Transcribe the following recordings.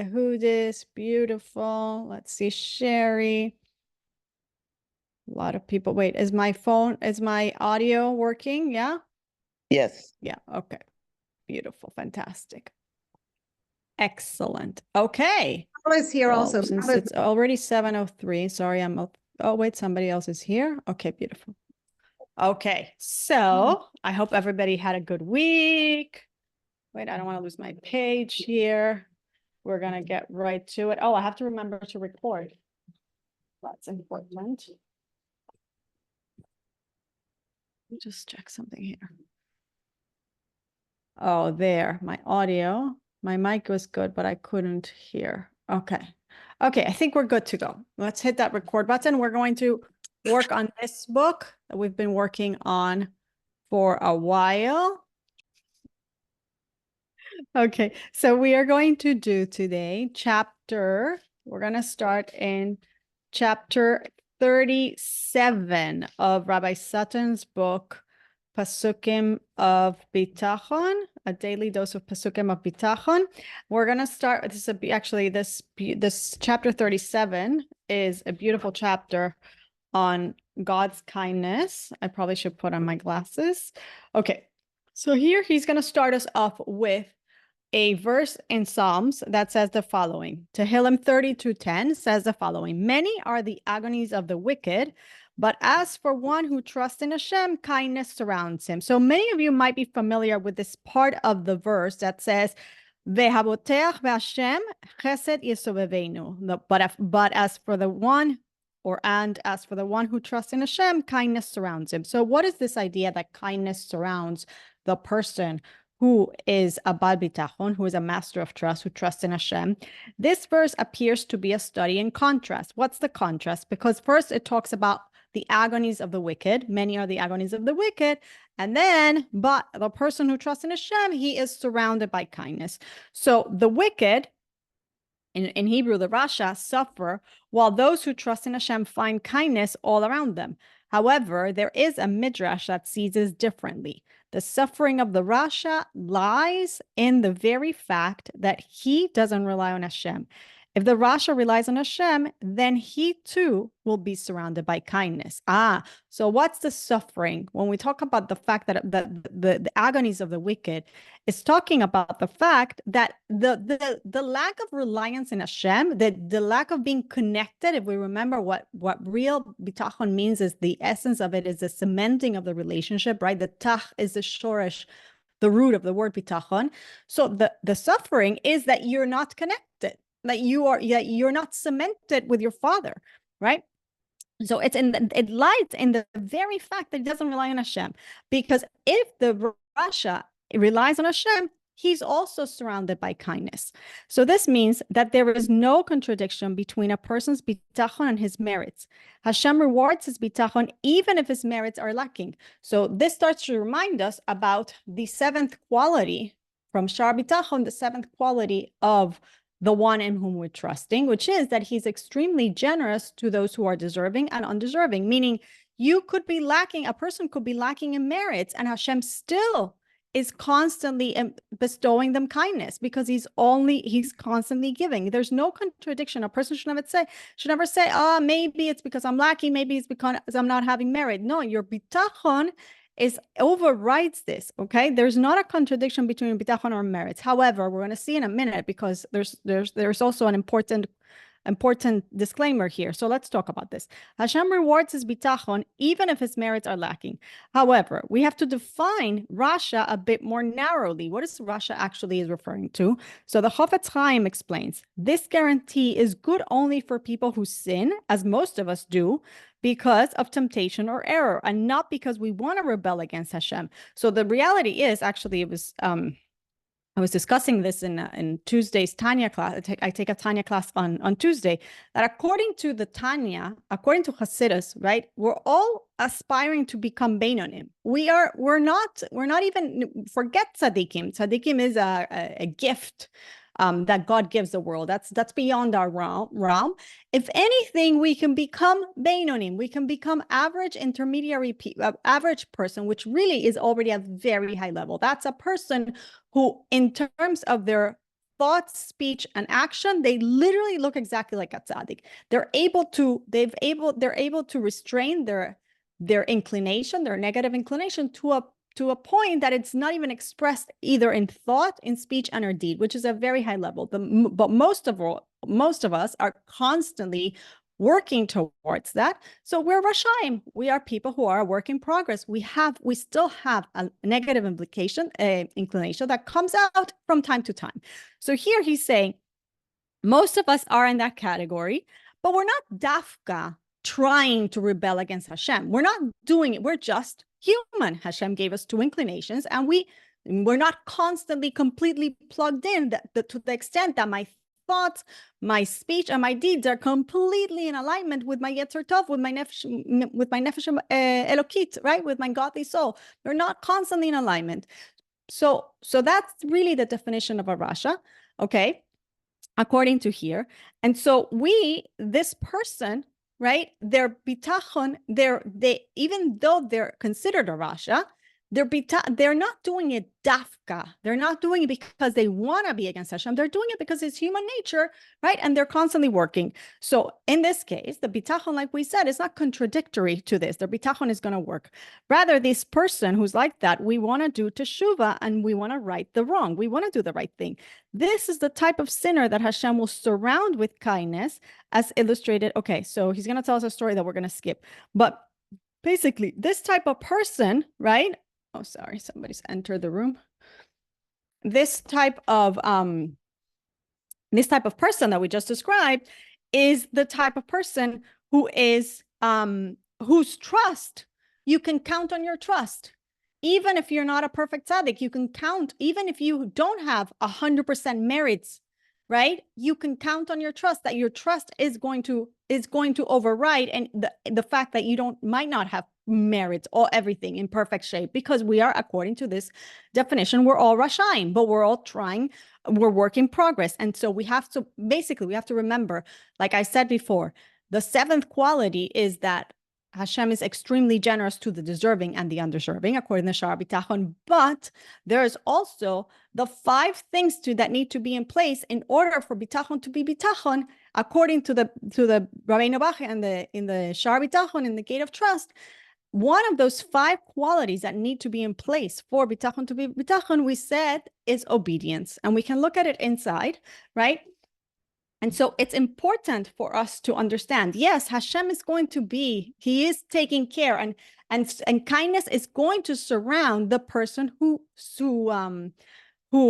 Yehudis, beautiful. Let's see, Sherry. A lot of people. Wait, is my audio working? Yeah? Yes. Yeah, okay. Beautiful, fantastic. Excellent. Okay. Paula's here Well, also. since it's already 7:03, sorry, oh wait, somebody else is here. Okay, beautiful. Okay, so I hope everybody had a good week. Wait, I don't want to lose my page here. We're gonna get right to it. Oh, I have to remember to record. That's important. Let me just check something here. Oh, there, my audio. My mic was good, but I couldn't hear. Okay. Okay, I think we're good to go. Let's hit that record button. We're going to work on this book that we've been working on for a while. Okay, so we are going to do today we're going to start in chapter 37 of Rabbi Sutton's book, Pesukim of Bitachon, a daily dose of Pesukim of Bitachon. We're going to start with this chapter 37 is a beautiful chapter on God's kindness. I probably should put on my glasses. Okay, so here he's going to start us off with a verse in Psalms that says the following. Tehillim 32:10 says the following: many are the agonies of the wicked, but as for one who trusts in Hashem, kindness surrounds him. So many of you might be familiar with this part of the verse that says, Vehaboteach b'Hashem chesed yisovevenu. But as for the one who trusts in Hashem, kindness surrounds him. So what is this idea that kindness surrounds the person who is a Bal Bitachon, who is a master of trust, who trusts in Hashem? This verse appears to be a study in contrast. What's the contrast? Because first it talks about the agonies of the wicked. Many are the agonies of the wicked. And then, but the person who trusts in Hashem, he is surrounded by kindness. So the wicked, in Hebrew, the Rasha, suffer, while those who trust in Hashem find kindness all around them. However, there is a midrash that sees this differently. The suffering of the Rasha lies in the very fact that he doesn't rely on Hashem. If the Rasha relies on Hashem, then he too will be surrounded by kindness. So what's the suffering? When we talk about the fact that the agonies of the wicked, it's talking about the fact that the lack of reliance in Hashem, the lack of being connected. If we remember what real bitachon means, is the essence of it is the cementing of the relationship, right? The tach is the shoresh, the root of the word bitachon. So the suffering is that you're not connected, that you're not cemented with your Father, right? So it lies in the very fact that he doesn't rely on Hashem, because if the Rasha relies on Hashem, he's also surrounded by kindness. So this means that there is no contradiction between a person's bitachon and his merits. Hashem rewards his bitachon even if his merits are lacking. So this starts to remind us about the seventh quality from Shar Bitachon, the seventh quality of the one in whom we're trusting, which is that he's extremely generous to those who are deserving and undeserving, meaning a person could be lacking in merits, and Hashem still is constantly bestowing them kindness because he's constantly giving. There's no contradiction. A person should never say, maybe it's because I'm lacking, maybe it's because I'm not having merit. No, your bitachon overrides this. Okay, there's not a contradiction between bitachon or merits. However, we're going to see in a minute, because there's also an important disclaimer here. So let's talk about this. Hashem rewards his bitachon even if his merits are lacking. However, we have to define Rasha a bit more narrowly. What is Rasha actually is referring to? So the Chofetz Chaim explains, this guarantee is good only for people who sin, as most of us do, because of temptation or error, and not because we want to rebel against Hashem. So the reality is, actually, I was discussing this in Tuesday's Tanya class. I take a Tanya class on Tuesday, that according to the Tanya, according to Hasidus, right, we're all aspiring to become Beinonim. We're not even, forget tzaddikim. Tzaddikim is a gift that God gives the world. That's beyond our realm. If anything, we can become Beinonim. We can become average average person, which really is already a very high level. That's a person who, in terms of their thought, speech, and action, they literally look exactly like a tzaddik. They're able to restrain their inclination, their negative inclination to a point that it's not even expressed either in thought, in speech, and or deed, which is a very high level. But most of us are constantly working towards that. So we're Rashaim. We are people who are a work in progress. We still have a negative inclination that comes out from time to time. So here he's saying, most of us are in that category, but we're not dafka trying to rebel against Hashem. We're not doing it. We're just human. Hashem gave us two inclinations, and we're not constantly completely plugged in to the extent that my thoughts, my speech, and my deeds are completely in alignment with my Yetzer Tov, with my nefesh elokit, right? With my godly soul. They're not constantly in alignment. So that's really the definition of a Rasha, okay? According to here. And so this person, right, their bitachon, even though they're considered a Rasha, they're not doing it dafka. They're not doing it because they want to be against Hashem. They're doing it because it's human nature, right? And they're constantly working. So in this case, the bitachon, like we said, is not contradictory to this. The bitachon is going to work. Rather, this person who's like that, we want to do teshuvah and we want to right the wrong. We want to do the right thing. This is the type of sinner that Hashem will surround with kindness, as illustrated. Okay, so he's going to tell us a story that we're going to skip. But basically, this type of person, right? Oh, sorry, somebody's entered the room. This type of person that we just described is the type of person who is whose trust, you can count on your trust. Even if you're not a perfect tzaddik, you can count, even if you don't have 100% merits, right? You can count on your trust, that your trust is going to override and the fact that you might not have merits or everything in perfect shape, because we are, according to this definition, we're all Rashaim, but we're all we're work in progress. And so we have to remember, like I said before, the seventh quality is that Hashem is extremely generous to the deserving and the undeserving, according to Shar Bitachon. But there is also the 5 things that need to be in place in order for Bitachon to be Bitachon, according to the Rabbeinu Bach and in the Shar Bitachon, in the Gate of Trust. One of those 5 qualities that need to be in place for Bitachon to be Bitachon, we said, is obedience. And we can look at it inside, right? And so it's important for us to understand, yes, Hashem is going to he is taking care, and kindness is going to surround the person who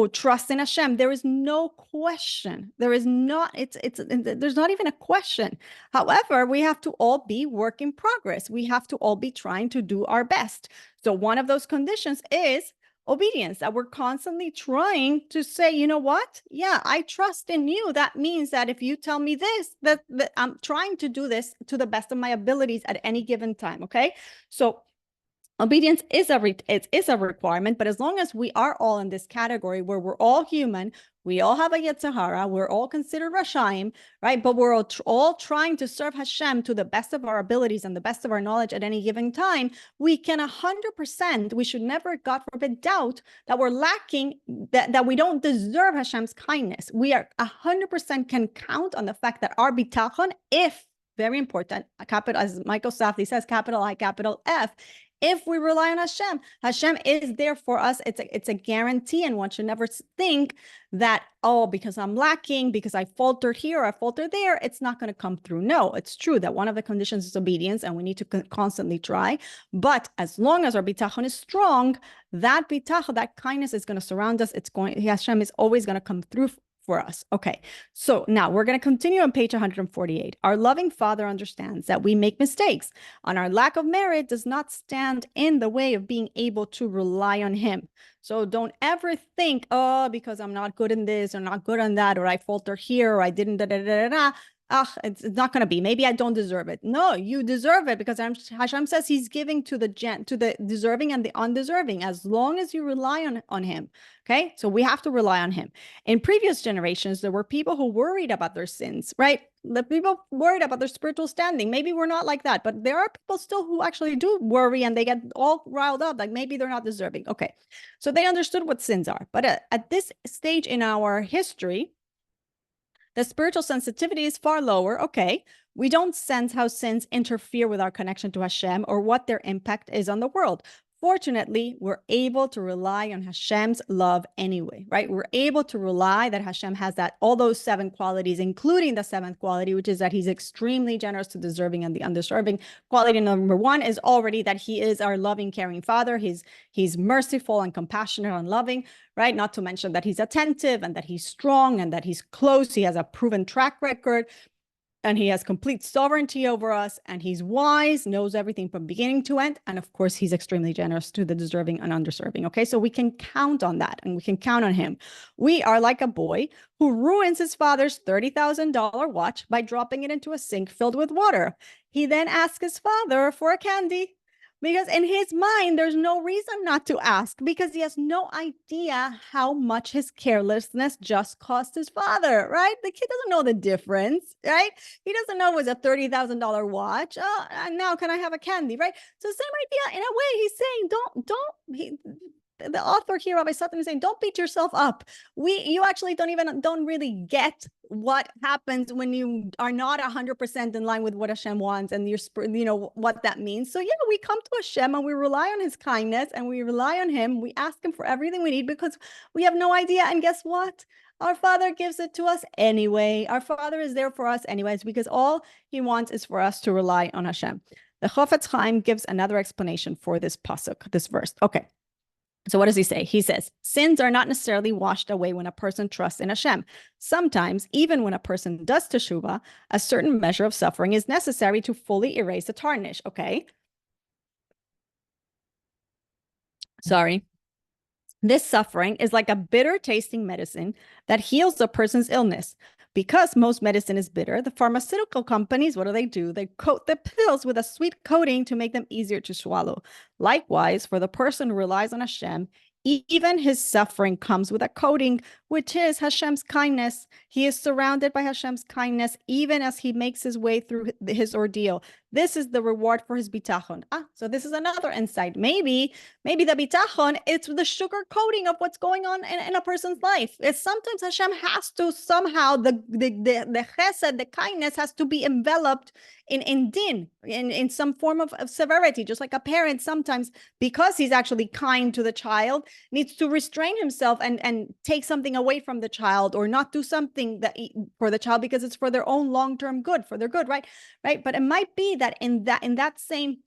trusts in Hashem. There is no question. There's not even a question. However, we have to all be work in progress. We have to all be trying to do our best. So one of those conditions is obedience, that we're constantly trying to say, you know what? Yeah, I trust in you. That means that if you tell me this, that I'm trying to do this to the best of my abilities at any given time. Okay. So obedience is a requirement, but as long as we are all in this category where we're all human, we all have a Yetzer Hara, we're all considered Rashaim, right? But we're all trying to serve Hashem to the best of our abilities and the best of our knowledge at any given time. We can 100%, we should never, God forbid, doubt that we're lacking, that we don't deserve Hashem's kindness. We are 100% can count on the fact that our bitachon, if, very important, capital, as Michael Safdie says, capital I, capital F, if we rely on Hashem, Hashem is there for us. It's a guarantee, and one should never think that, oh, because I'm lacking, because I faltered here or I faltered there, it's not going to come through. No, it's true that one of the conditions is obedience, and we need to constantly try. But as long as our bitachon is strong, that bitachon, that kindness is going to surround us. Hashem is always going to come through for us. Okay, so now we're going to continue on page 148. Our loving Father understands that we make mistakes, and our lack of merit does not stand in the way of being able to rely on Him. So don't ever think, oh, because I'm not good in this or not good on that, or I falter here, or I didn't, it's not going to be. Maybe I don't deserve it. No, you deserve it because Hashem says he's giving to the deserving and the undeserving as long as you rely on him. Okay, so we have to rely on him. In previous generations, there were people who worried about their sins, right? The people worried about their spiritual standing. Maybe we're not like that, but there are people still who actually do worry and they get all riled up, like maybe they're not deserving. Okay, so they understood what sins are. But at this stage in our history, the spiritual sensitivity is far lower. Okay, we don't sense how sins interfere with our connection to Hashem or what their impact is on the world. Fortunately, we're able to rely on Hashem's love anyway, right? We're able to rely that Hashem has all those 7 qualities, including the 7th quality, which is that he's extremely generous to deserving and the undeserving. Quality number 1 is already that he is our loving, caring father. He's merciful and compassionate and loving, right? Not to mention that he's attentive and that he's strong and that he's close. He has a proven track record. And he has complete sovereignty over us, and he's wise, knows everything from beginning to end. And of course, he's extremely generous to the deserving and undeserving. Okay, so we can count on that, and we can count on him. We are like a boy who ruins his father's $30,000 watch by dropping it into a sink filled with water. He then asks his father for a candy. Because in his mind, there's no reason not to ask because he has no idea how much his carelessness just cost his father, right? The kid doesn't know the difference, right? He doesn't know it was a $30,000 watch. Oh, and now can I have a candy, right? So same idea. In a way, he's saying, the author here, Rabbi Sutton, is saying, don't beat yourself up. You actually don't really get what happens when you are not 100% in line with what Hashem wants and what that means. So yeah, we come to Hashem and we rely on his kindness and we rely on him. We ask him for everything we need because we have no idea. And guess what? Our Father gives it to us anyway. Our Father is there for us anyways because all he wants is for us to rely on Hashem. The Chofetz Chaim gives another explanation for this pasuk, this verse. Okay. So what does he say? He says, sins are not necessarily washed away when a person trusts in Hashem. Sometimes, even when a person does teshuvah, a certain measure of suffering is necessary to fully erase the tarnish. Okay. Sorry. This suffering is like a bitter tasting medicine that heals a person's illness. Because most medicine is bitter, the pharmaceutical companies, what do? They coat the pills with a sweet coating to make them easier to swallow. Likewise, for the person who relies on Hashem, even his suffering comes with a coating, which is Hashem's kindness. He is surrounded by Hashem's kindness, even as he makes his way through his ordeal. This is the reward for his bitachon. So this is another insight. Maybe the bitachon, it's the sugar coating of what's going on in a person's life. It's sometimes Hashem has to somehow, the chesed, the kindness has to be enveloped in din, in some form of severity, just like a parent sometimes, because he's actually kind to the child, needs to restrain himself and take something away from the child or not do something for the child because it's for their own long-term good, for their good, right? But it might be that in that same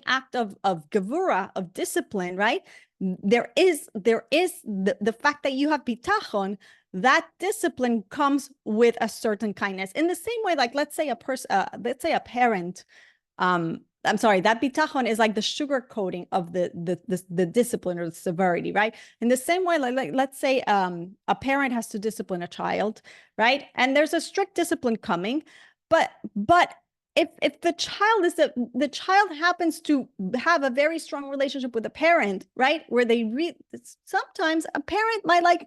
act of gevura, of discipline, right? There is the fact that you have bitachon. That discipline comes with a certain kindness. In the same way, like let's say a parent. I'm sorry, that bitachon is like the sugar coating of the discipline or the severity, right? In the same way, like let's say a parent has to discipline a child, right? And there's a strict discipline coming, but if the child happens to have a very strong relationship with a parent, right? Where sometimes a parent might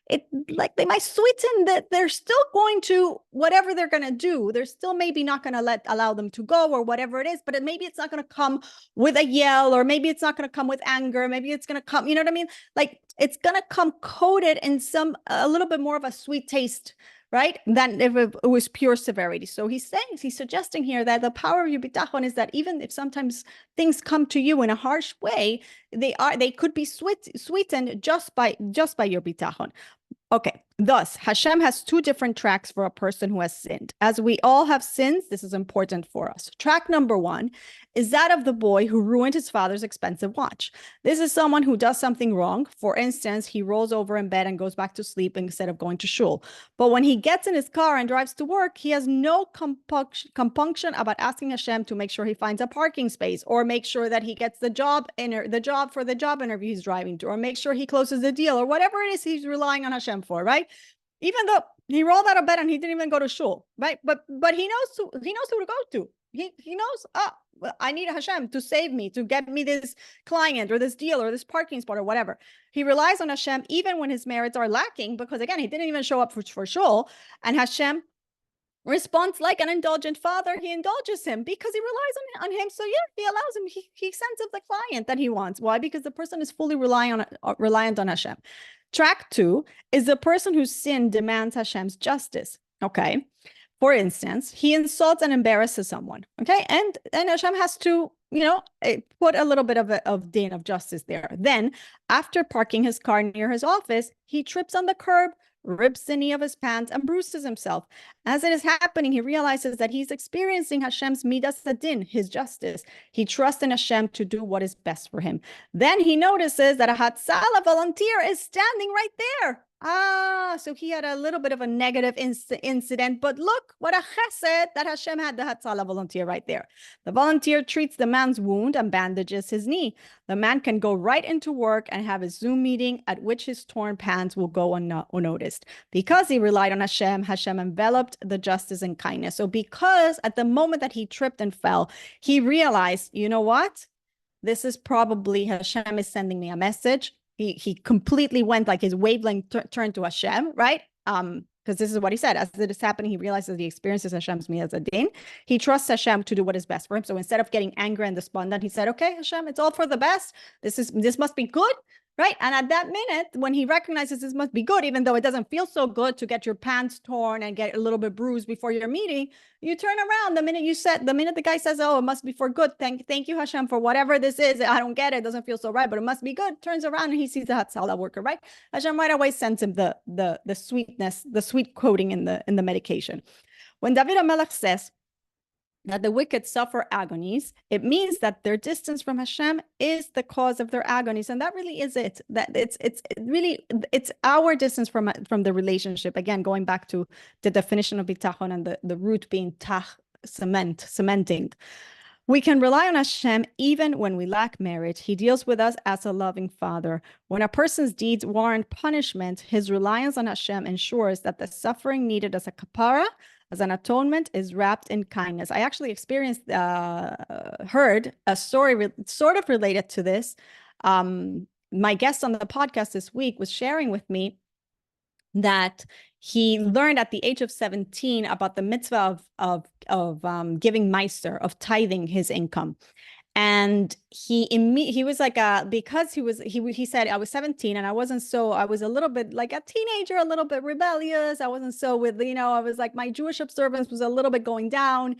they might sweeten that they're still going to, whatever they're going to do, they're still maybe not going to allow them to go or whatever it is, but maybe it's not going to come with a yell, or maybe it's not going to come with anger. Maybe it's going to come, you know what I mean? Like it's going to come coated in a little bit more of a sweet taste, right? Than if it was pure severity. So he's suggesting here that the power of your bitachon is that even if sometimes things come to you in a harsh way, they could be sweetened just by your bitachon. Okay, thus Hashem has 2 different tracks for a person who has sinned. As we all have sins, this is important for us. Track number 1 is that of the boy who ruined his father's expensive watch. This is someone who does something wrong. For instance, he rolls over in bed and goes back to sleep instead of going to shul. But when he gets in his car and drives to work, he has no compunction about asking Hashem to make sure he finds a parking space, or make sure that he gets the job for the job interview he's driving to, or make sure he closes the deal, or whatever it is he's relying on Hashem for, right? Even though He rolled out of bed and he didn't even go to shul, right? But he knows who to go to. He knows, I need Hashem to save me, to get me this client or this deal or this parking spot or whatever. He relies on Hashem even when his merits are lacking, because again, he didn't even show up for shul, and Hashem responds like an indulgent father. He indulges him because he relies on him. So yeah, he allows him. He sends him the client that he wants. Why? Because the person is fully reliant on Hashem. Track 2 is the person whose sin demands Hashem's justice. Okay. For instance, he insults and embarrasses someone. Okay. And Hashem has to, put a little bit of din of justice there. Then, after parking his car near his office, he trips on the curb, rips the knee of his pants, and bruises himself. As it is happening, he realizes that he's experiencing Hashem's midas hadin, his justice. He trusts in Hashem to do what is best for him. Then he notices that a Hatzalah volunteer is standing right there. So he had a little bit of a negative incident, but look what a chesed that Hashem had the Hatzalah volunteer right there. The volunteer treats the man's wound and bandages his knee. The man can go right into work and have a Zoom meeting at which his torn pants will go unnoticed. Because he relied on Hashem, Hashem enveloped the justice and kindness. So because at the moment that he tripped and fell, he realized, you know what? This is probably Hashem is sending me a message. He completely went, like his wavelength turned to Hashem, right? Because this is what he said. As it is happening, he realizes he experiences Hashem's midas hadin. He trusts Hashem to do what is best for him. So instead of getting angry and despondent, he said, okay, Hashem, it's all for the best. This must be good, right? And at that minute, when he recognizes this must be good, even though it doesn't feel so good to get your pants torn and get a little bit bruised before your meeting, you turn around the minute the guy says, oh, it must be for good. Thank you, Hashem, for whatever this is. I don't get it. It doesn't feel so right, but it must be good. Turns around and he sees the Hatzalah worker, right? Hashem right away sends him the sweetness, the sweet coating in the medication. When David HaMelech says that the wicked suffer agonies, it means that their distance from Hashem is the cause of their agonies. And that really is it. That it's our distance from the relationship. Again, going back to the definition of bitachon and the root being tach, cementing. We can rely on Hashem even when we lack merit. He deals with us as a loving father. When a person's deeds warrant punishment, his reliance on Hashem ensures that the suffering needed as a kapara, as an atonement, is wrapped in kindness. I actually heard a story sort of related to this. My guest on the podcast this week was sharing with me that he learned at the age of 17 about the mitzvah of giving meiser, of tithing his income. And he was like, because he said, I was 17 and I was a little bit like a teenager, a little bit rebellious. I wasn't so I was like, my Jewish observance was a little bit going down.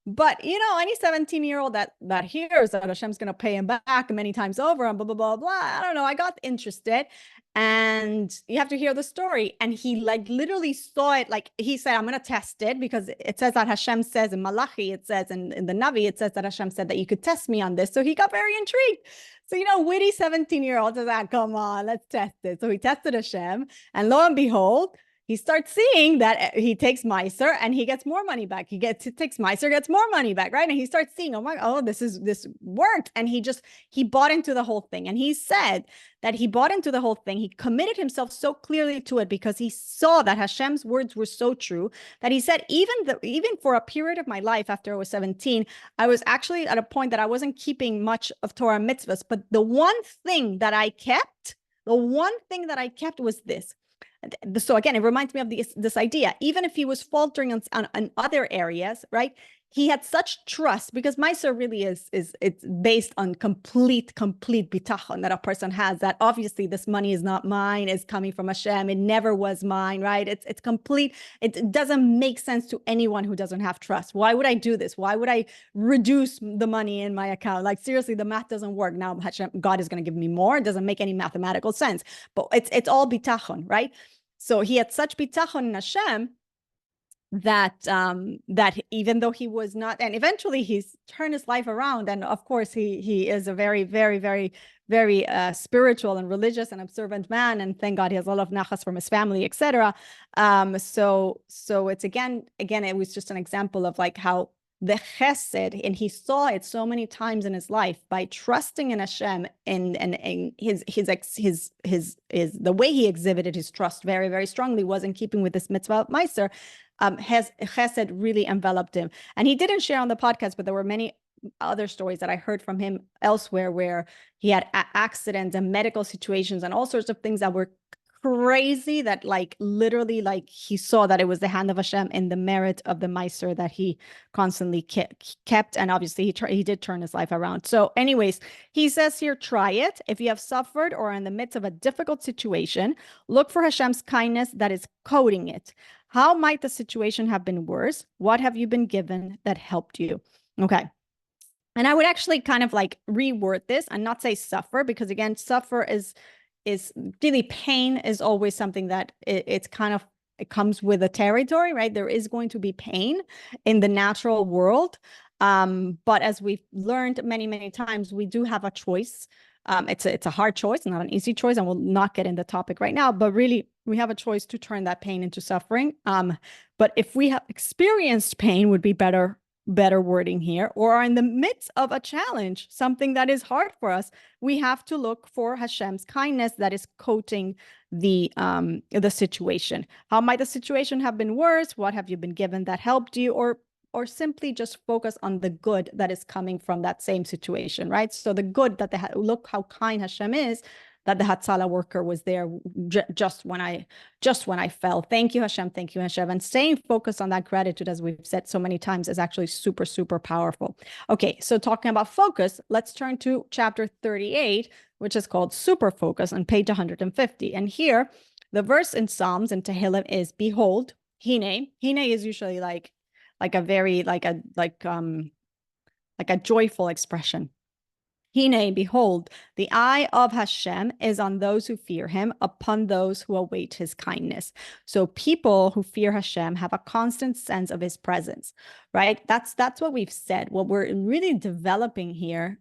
But, any 17-year-old that hears that Hashem's going to pay him back many times over and blah, blah, blah, blah. I don't know. I got interested. And you have to hear the story. And he literally saw it. Like he said, I'm going to test it because it says that Hashem says in Malachi, it says in the Navi, it says that Hashem said that you could test me on this. So he got very intrigued. So, witty 17-year-old says, come on, let's test it. So he tested Hashem, and lo and behold, he starts seeing that he takes meiser and he gets more money back. He takes meiser, gets more money back, right? And he starts seeing, this worked. And he bought into the whole thing. And he said that he bought into the whole thing. He committed himself so clearly to it because he saw that Hashem's words were so true that he said, even for a period of my life after I was 17, I was actually at a point that I wasn't keeping much of Torah mitzvahs. But the one thing that I kept was this. So again, it reminds me of this idea. Even if he was faltering on other areas, right? He had such trust because meiser really it's based on complete bitachon that a person has, that obviously this money is not mine, it's coming from Hashem. It never was mine, right? It's complete. It doesn't make sense to anyone who doesn't have trust. Why would I do this? Why would I reduce the money in my account? Like seriously, the math doesn't work. Now Hashem, God is going to give me more. It doesn't make any mathematical sense, but it's all bitachon, right? So he had such bitachon in Hashem that even though he was not, and eventually he's turned his life around, and of course he is a very, very, very, very spiritual and religious and observant man, and thank God he has a lot of nachas from his family, etc. So it's again it was just an example of like how the chesed, and he saw it so many times in his life by trusting in Hashem, and the way he exhibited his trust very, very strongly was in keeping with this mitzvah of Meiser. Has chesed really enveloped him, and he didn't share on the podcast, but there were many other stories that I heard from him elsewhere where he had accidents and medical situations and all sorts of things that were crazy, that like literally like he saw that it was the hand of Hashem in the merit of the Meiser that he constantly kept. And obviously he did turn his life around. So anyways, he says here, try it. If you have suffered or are in the midst of a difficult situation, look for Hashem's kindness that is coating it. How might the situation have been worse? What have you been given that helped you? Okay. And I would actually kind of like reword this and not say suffer, because again, suffer is really, pain is always something that it's kind of, it comes with a territory, right? There is going to be pain in the natural world. But as we've learned many, many times, we do have a choice. It's a hard choice, not an easy choice, and we'll not get in the topic right now, but really we have a choice to turn that pain into suffering. But if we have experienced pain, would be better wording here, or are in the midst of a challenge, something that is hard for us, we have to look for Hashem's kindness that is coating the situation. How might the situation have been worse? What have you been given that helped you? Or simply just focus on the good that is coming from that same situation, right? So the good that look how kind Hashem is, that the Hatzalah worker was there just when I fell. Thank you, Hashem. Thank you, Hashem. And staying focused on that gratitude, as we've said so many times, is actually super, super powerful. Okay, so talking about focus, let's turn to chapter 38, which is called Super Focus, on page 150. And here, the verse in Psalms and Tehillim is, behold, hine. Hine is usually like a very, like a joyful expression. Hine, behold, the eye of Hashem is on those who fear him, upon those who await his kindness. So people who fear Hashem have a constant sense of his presence, right? That's what we've said. What we're really developing here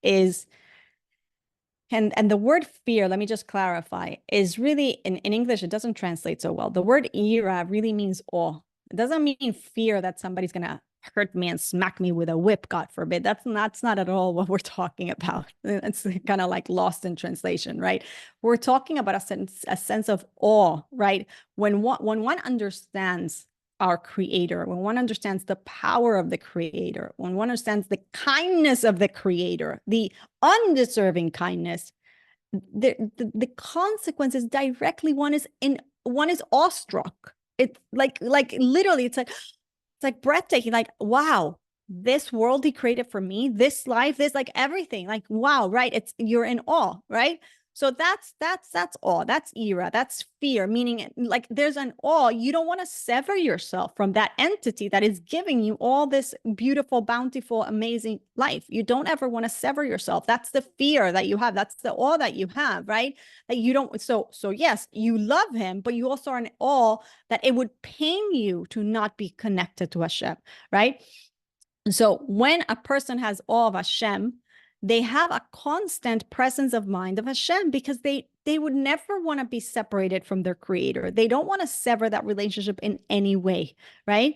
is, and the word fear, let me just clarify, is really, in English, it doesn't translate so well. The word ira really means awe. It doesn't mean fear that somebody's going to hurt me and smack me with a whip, God forbid. That's not at all what we're talking about. It's kind of like lost in translation, right? We're talking about a sense of awe, right? When one understands our Creator, when one understands the power of the Creator, when one understands the kindness of the Creator, the undeserving kindness, the consequences directly, one is awestruck. It's like literally, it's like breathtaking, like, wow, this world he created for me, this life, this, like everything, like, wow, right? You're in awe, right? So that's awe, that's ira, that's fear, meaning like there's an awe. You don't want to sever yourself from that entity that is giving you all this beautiful, bountiful, amazing life. You don't ever want to sever yourself. That's the fear that you have. That's the awe that you have, right? That you don't, so yes, you love him, but you also are in awe that it would pain you to not be connected to Hashem, right? So when a person has awe of Hashem, they have a constant presence of mind of Hashem, because they would never want to be separated from their Creator. They don't want to sever that relationship in any way, right?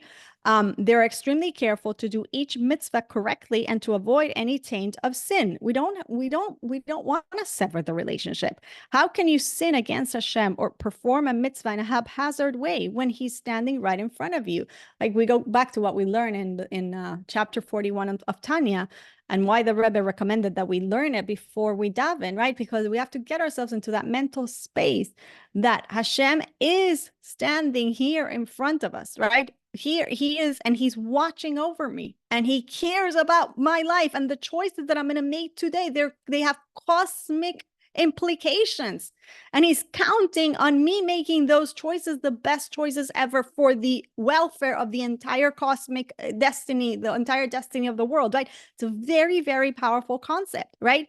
They're extremely careful to do each mitzvah correctly and to avoid any taint of sin. We don't want to sever the relationship. How can you sin against Hashem or perform a mitzvah in a haphazard way when he's standing right in front of you? Like, we go back to what we learn in chapter 41 of Tanya, and why the Rebbe recommended that we learn it before we daven, right? Because we have to get ourselves into that mental space that Hashem is standing here in front of us, right? Here he is, and he's watching over me, and he cares about my life, and the choices that I'm going to make today, they have cosmic implications, and he's counting on me making those choices the best choices ever for the welfare of the entire cosmic destiny, the entire destiny of the world, right? It's a very, very powerful concept, right?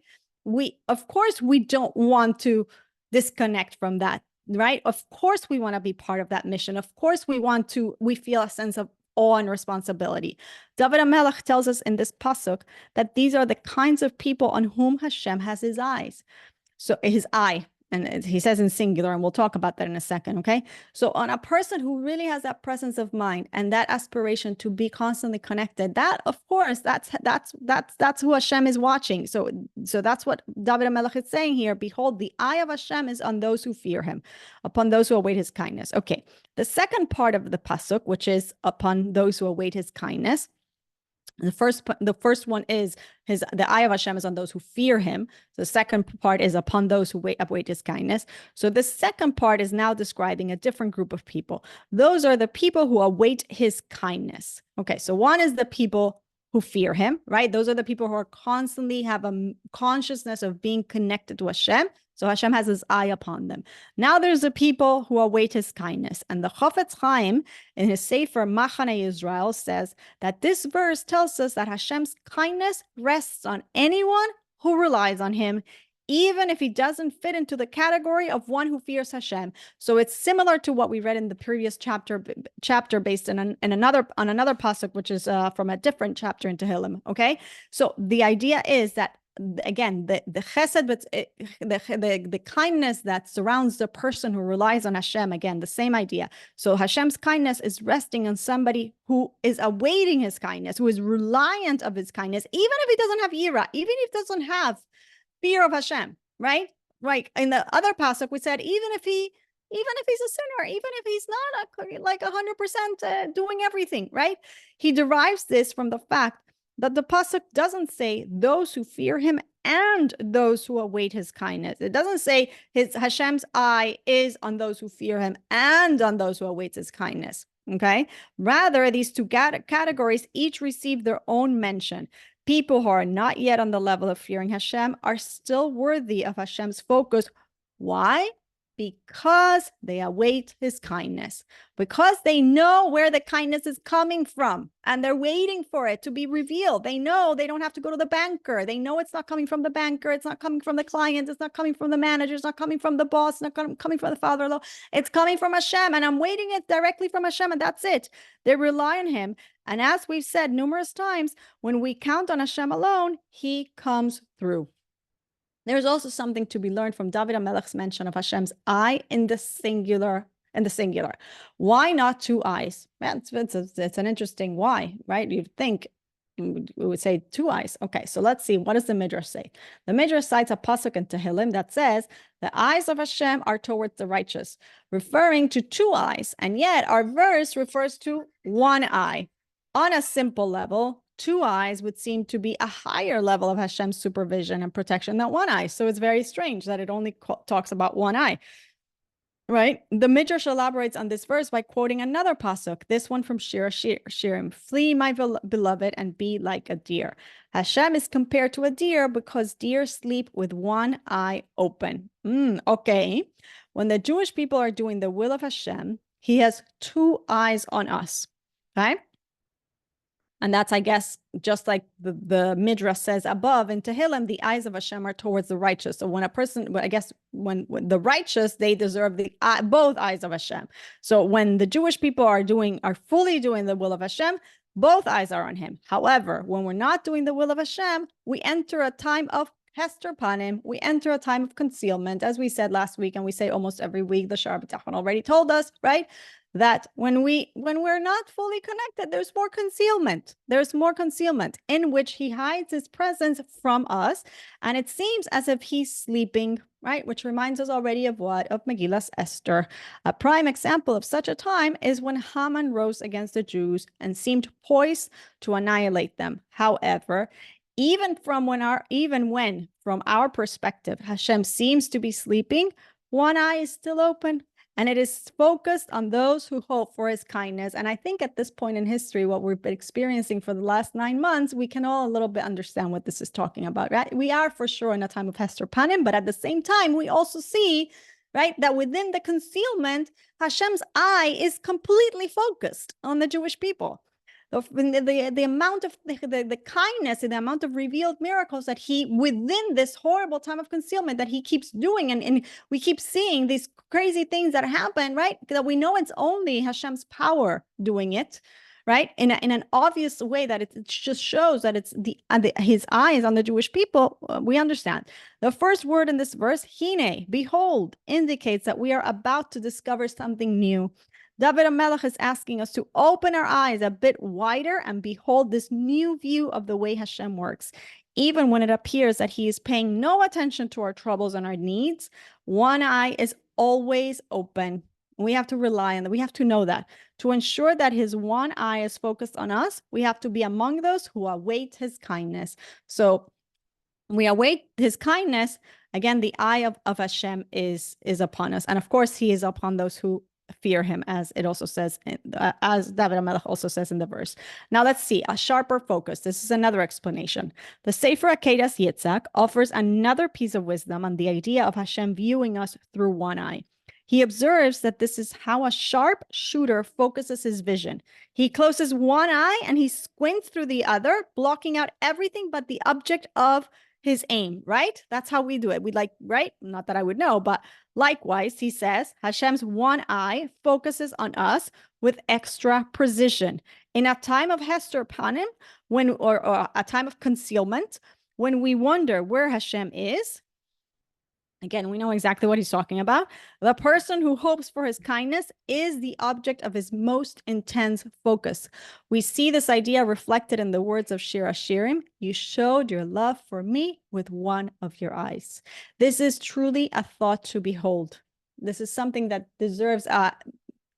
Of course, we don't want to disconnect from that, right? Of course, we want to be part of that mission. Of course, we feel a sense of awe and responsibility. David HaMelech tells us in this pasuk that these are the kinds of people on whom Hashem has his eyes. So his eye, and he says in singular, and we'll talk about that in a second, okay? So on a person who really has that presence of mind and that aspiration to be constantly connected, that of course, that's who Hashem is watching. So that's what David HaMelech is saying here. Behold, the eye of Hashem is on those who fear him, upon those who await his kindness. Okay, the second part of the pasuk, which is upon those who await his kindness. The first one is the eye of Hashem is on those who fear him. The second part is upon those who await his kindness. So the second part is now describing a different group of people. Those are the people who await his kindness. Okay, so one is the people who fear him, right? Those are the people who are constantly have a consciousness of being connected to Hashem. So Hashem has his eye upon them. Now there's the people who await his kindness. And the Chofetz Chaim in his Sefer Machane Israel says that this verse tells us that Hashem's kindness rests on anyone who relies on him, even if he doesn't fit into the category of one who fears Hashem. So it's similar to what we read in the previous chapter based on another pasuk, which is from a different chapter in Tehillim. Okay, so the idea is that, again, the chesed, but the kindness that surrounds the person who relies on Hashem. Again, the same idea. So Hashem's kindness is resting on somebody who is awaiting his kindness, who is reliant of his kindness, even if he doesn't have yira, even if he doesn't have fear of Hashem, right? Right. In the other pasuk, we said even if he's a sinner, even if he's not like 100% doing everything, right? He derives this from the fact that the pasuk doesn't say those who fear him and those who await his kindness. It doesn't say Hashem's eye is on those who fear him and on those who await his kindness. Okay. Rather, these two categories each receive their own mention. People who are not yet on the level of fearing Hashem are still worthy of Hashem's focus. Why? Because they await his kindness, because they know where the kindness is coming from and they're waiting for it to be revealed. They know they don't have to go to the banker. They know it's not coming from the banker. It's not coming from the client. It's not coming from the manager. It's not coming from the boss. It's not coming from the father-in-law. It's coming from Hashem, and I'm waiting it directly from Hashem, and that's it. They rely on him. And as we've said numerous times, when we count on Hashem alone, he comes through. There's also something to be learned from David HaMelech's mention of Hashem's eye in the singular. Why not two eyes? It's an interesting why, right? You'd think we would say two eyes. Okay, so let's see. What does the Midrash say? The Midrash cites a pasuk in Tehillim that says, the eyes of Hashem are towards the righteous, referring to two eyes. And yet our verse refers to one eye. On a simple level, two eyes would seem to be a higher level of Hashem's supervision and protection than one eye. So it's very strange that it only talks about one eye, right? The Midrash elaborates on this verse by quoting another pasuk, this one from Shir Shirim, flee my beloved and be like a deer. Hashem is compared to a deer because deer sleep with one eye open. Okay. When the Jewish people are doing the will of Hashem, he has two eyes on us, okay? And that's, I guess, just like the Midrash says above in Tehillim, the eyes of Hashem are towards the righteous. So when a person, I guess, when the righteous, they deserve both eyes of Hashem. So when the Jewish people are fully doing the will of Hashem, both eyes are on him. However, when we're not doing the will of Hashem, we enter a time of Hester Panim. We enter a time of concealment, as we said last week, and we say almost every week. The Pesukim of Bitachon already told us, right? That when we're not fully connected, there's more concealment. There's more concealment in which he hides his presence from us. And it seems as if he's sleeping, right? Which reminds us already of what? Of Megillas Esther. A prime example of such a time is when Haman rose against the Jews and seemed poised to annihilate them. However, even when from our perspective, Hashem seems to be sleeping, one eye is still open. And it is focused on those who hope for his kindness. And I think at this point in history, what we've been experiencing for the last 9 months, we can all a little bit understand what this is talking about, right? We are for sure in a time of Hester Panim, but at the same time, we also see, right, that within the concealment, Hashem's eye is completely focused on the Jewish people. The amount of the kindness and the amount of revealed miracles that he, within this horrible time of concealment, that he keeps doing, and we keep seeing these crazy things that happen, right? That we know it's only Hashem's power doing it, right? In an obvious way that it just shows that it's his eyes on the Jewish people. We understand. The first word in this verse, hine, behold, indicates that we are about to discover something new. David HaMelech is asking us to open our eyes a bit wider and behold this new view of the way Hashem works. Even when it appears that he is paying no attention to our troubles and our needs, one eye is always open. We have to rely on that. We have to know that. To ensure that his one eye is focused on us, we have to be among those who await his kindness. So we await his kindness. Again, the eye of Hashem is upon us. And of course, he is upon those who fear him, as it also says, as David HaMelech also says in the verse. Now let's see, a sharper focus. This is another explanation. The Sefer Akedas Yitzhak offers another piece of wisdom on the idea of Hashem viewing us through one eye. He observes that this is how a sharp shooter focuses his vision. He closes one eye and he squints through the other, blocking out everything but the object of his aim, right? That's how we do it. We right? Not that I would know, but likewise, he says, Hashem's one eye focuses on us with extra precision. In a time of Hester Panim, or a time of concealment, when we wonder where Hashem is, again, we know exactly what he's talking about. The person who hopes for his kindness is the object of his most intense focus. We see this idea reflected in the words of Shir Hashirim, you showed your love for me with one of your eyes. This is truly a thought to behold. This is something that deserves a